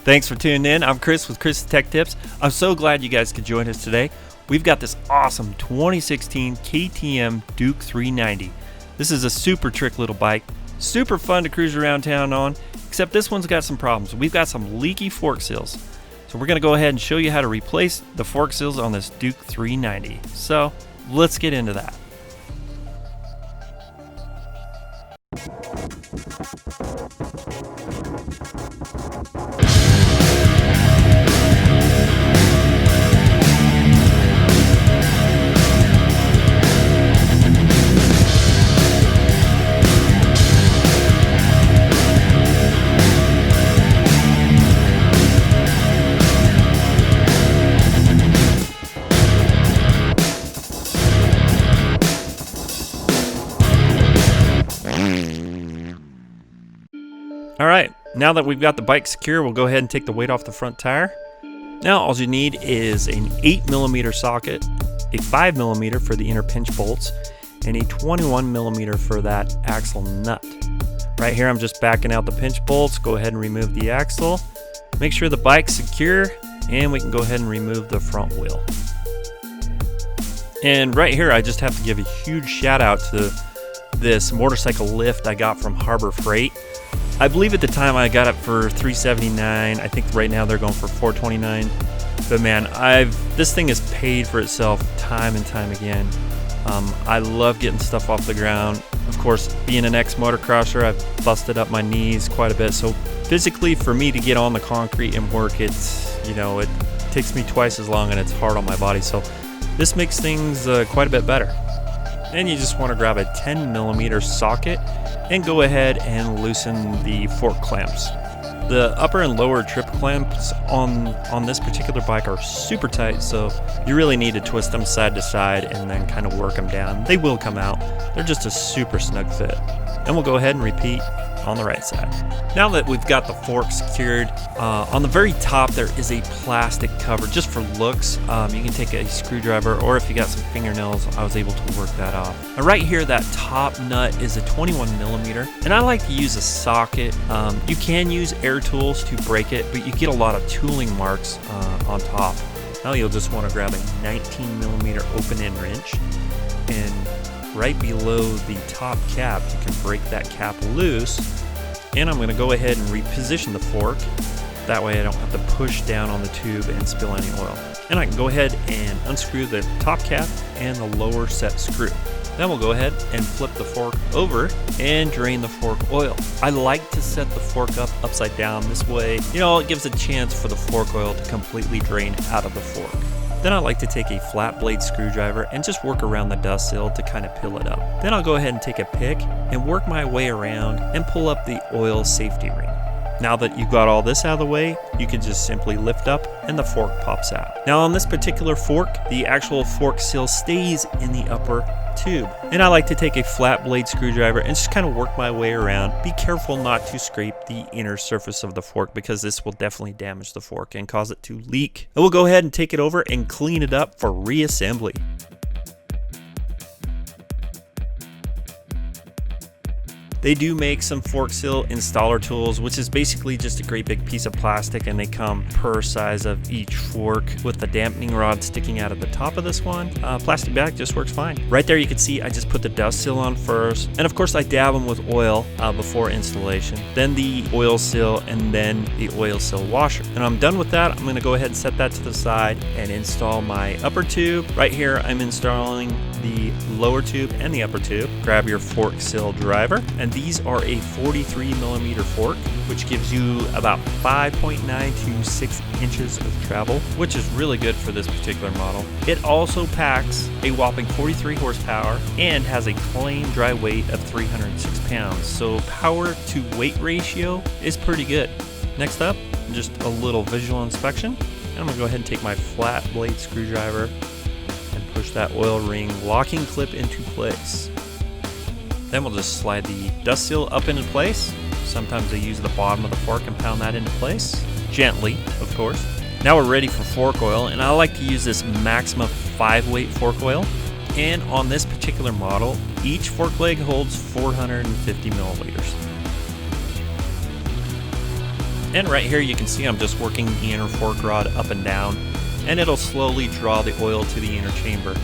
Thanks for tuning in. I'm Chris with Chris Tech Tips. I'm so glad you guys could join us today. We've got this awesome 2016 KTM Duke 390. This is a super trick little bike, super fun to cruise around town on, except this one's got some problems. We've got some leaky fork seals. So we're going to go ahead and show you how to replace the fork seals on this Duke 390. So let's get into that. Alright, now that we've got the bike secure, we'll go ahead and take the weight off the front tire. Now all you need is an 8mm socket, a 5mm for the inner pinch bolts, and a 21mm for that axle nut. Right here I'm just backing out the pinch bolts. Go ahead and remove the axle. Make sure the bike's secure, and we can go ahead and remove the front wheel. And right here I just have to give a huge shout out to this motorcycle lift I got from Harbor Freight. I believe at the time I got it for $379. I think right now they're going for $429. But man, this thing has paid for itself time and time again. I love getting stuff off the ground. Of course, being an ex-motocrosser, I've busted up my knees quite a bit. So physically, for me to get on the concrete and work, it takes me twice as long and it's hard on my body. So this makes things quite a bit better. Then you just want to grab a 10mm socket and go ahead and loosen the fork clamps. The upper and lower trip clamps on this particular bike are super tight, so you really need to twist them side to side and then kind of work them down. They will come out. They're just a super snug fit. And we'll go ahead and repeat on the right side. Now that we've got the fork secured, on the very top there is a plastic cover just for looks. You can take a screwdriver, or if you got some fingernails, I was able to work that off. Now right here, that top nut is a 21mm, and I like to use a socket. You can use air tools to break it, but you get a lot of tooling marks on top. Now you'll just want to grab a 19mm open end wrench, and right below the top cap, you can break that cap loose. And I'm going to go ahead and reposition the fork. That way I don't have to push down on the tube and spill any oil. And I can go ahead and unscrew the top cap and the lower set screw. Then we'll go ahead and flip the fork over and drain the fork oil. I like to set the fork up upside down. This way, it gives a chance for the fork oil to completely drain out of the fork. Then I like to take a flat blade screwdriver and just work around the dust seal to kind of peel it up. Then I'll go ahead and take a pick and work my way around and pull up the oil safety ring. Now that you've got all this out of the way, you can just simply lift up and the fork pops out. Now on this particular fork, the actual fork seal stays in the upper tube. And I like to take a flat blade screwdriver and just kind of work my way around. Be careful not to scrape the inner surface of the fork, because this will definitely damage the fork and cause it to leak. And we'll go ahead and take it over and clean it up for reassembly. They do make some fork seal installer tools, which is basically just a great big piece of plastic, and they come per size of each fork with the dampening rod sticking out of the top of this one. Plastic bag just works fine. Right there you can see I just put the dust seal on first, and of course I dab them with oil before installation, then the oil seal, and then the oil seal washer. And I'm done with that. I'm going to go ahead and set that to the side and install my upper tube. Right here I'm installing the lower tube and the upper tube. Grab your fork seal driver, and these are a 43mm fork, which gives you about 5.9 to 6 inches of travel, which is really good for this particular model. It also packs a whopping 43 horsepower and has a claim dry weight of 306 pounds, so power to weight ratio is pretty good. Next up, just a little visual inspection. I'm gonna go ahead and take my flat blade screwdriver and push that oil ring locking clip into place. Then we'll just slide the dust seal up into place. Sometimes I use the bottom of the fork and pound that into place. Gently, of course. Now we're ready for fork oil, and I like to use this Maxima 5-weight fork oil. And on this particular model, each fork leg holds 450 milliliters. And right here you can see I'm just working the inner fork rod up and down, and it'll slowly draw the oil to the inner chamber.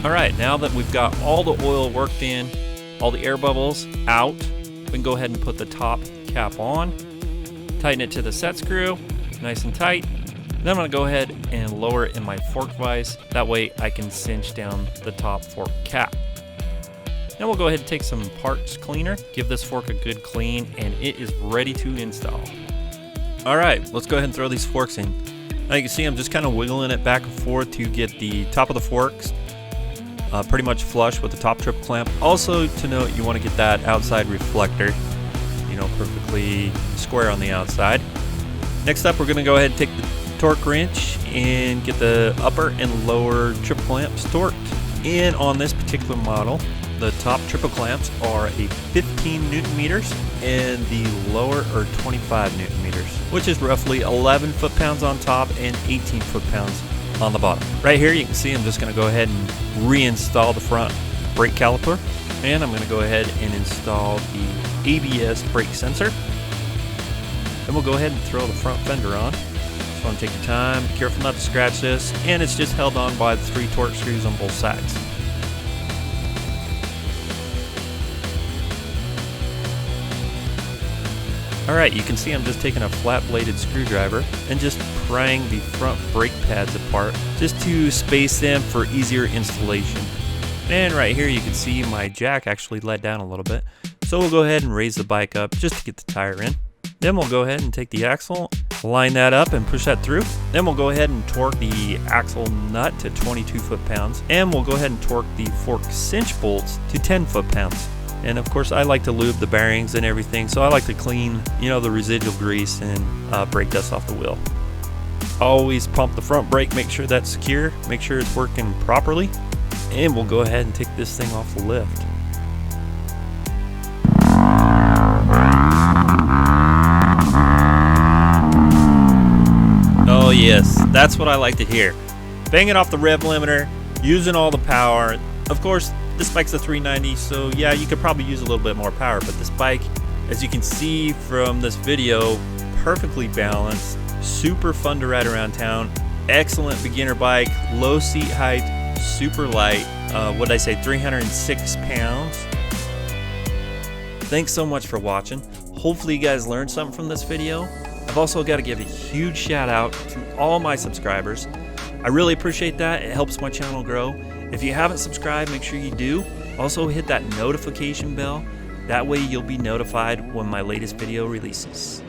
Alright, now that we've got all the oil worked in, all the air bubbles out, we can go ahead and put the top cap on, tighten it to the set screw, nice and tight. Then I'm going to go ahead and lower it in my fork vise, that way I can cinch down the top fork cap. Now we'll go ahead and take some parts cleaner, give this fork a good clean, and it is ready to install. Alright, let's go ahead and throw these forks in. Now you can see I'm just kind of wiggling it back and forth to get the top of the forks pretty much flush with the top triple clamp. Also to note, you want to get that outside reflector, you know, perfectly square on the outside. Next up, we're going to go ahead and take the torque wrench and get the upper and lower triple clamps torqued. And on this particular model, the top triple clamps are a 15 Newton meters and the lower are 25 Newton meters, which is roughly 11 foot-pounds on top and 18 foot-pounds on the bottom. Right here you can see I'm just going to go ahead and reinstall the front brake caliper, and I'm going to go ahead and install the ABS brake sensor. Then we'll go ahead and throw the front fender on. Just want to take your time, be careful not to scratch this, and it's just held on by the 3 torque screws on both sides. Alright, you can see I'm just taking a flat bladed screwdriver and just prying the front brake pads apart just to space them for easier installation. And right here you can see my jack actually let down a little bit. So we'll go ahead and raise the bike up just to get the tire in. Then we'll go ahead and take the axle, line that up and push that through. Then we'll go ahead and torque the axle nut to 22 foot-pounds, and we'll go ahead and torque the fork cinch bolts to 10 foot-pounds. And of course I like to lube the bearings and everything, so I like to clean, you know, the residual grease and brake dust off the wheel. Always pump the front brake, make sure that's secure, make sure it's working properly, and we'll go ahead and take this thing off the lift. Oh yes, that's what I like to hear. Banging off the rev limiter, using all the power. Of course, this bike's a 390, so yeah, you could probably use a little bit more power, but this bike, as you can see from this video, perfectly balanced, super fun to ride around town, excellent beginner bike, low seat height, super light, what did I say, 306 pounds. Thanks so much for watching. Hopefully you guys learned something from this video. I've also got to give a huge shout out to all my subscribers. I really appreciate that. It helps my channel grow. If you haven't subscribed, make sure you do. Also hit that notification bell. That way you'll be notified when my latest video releases.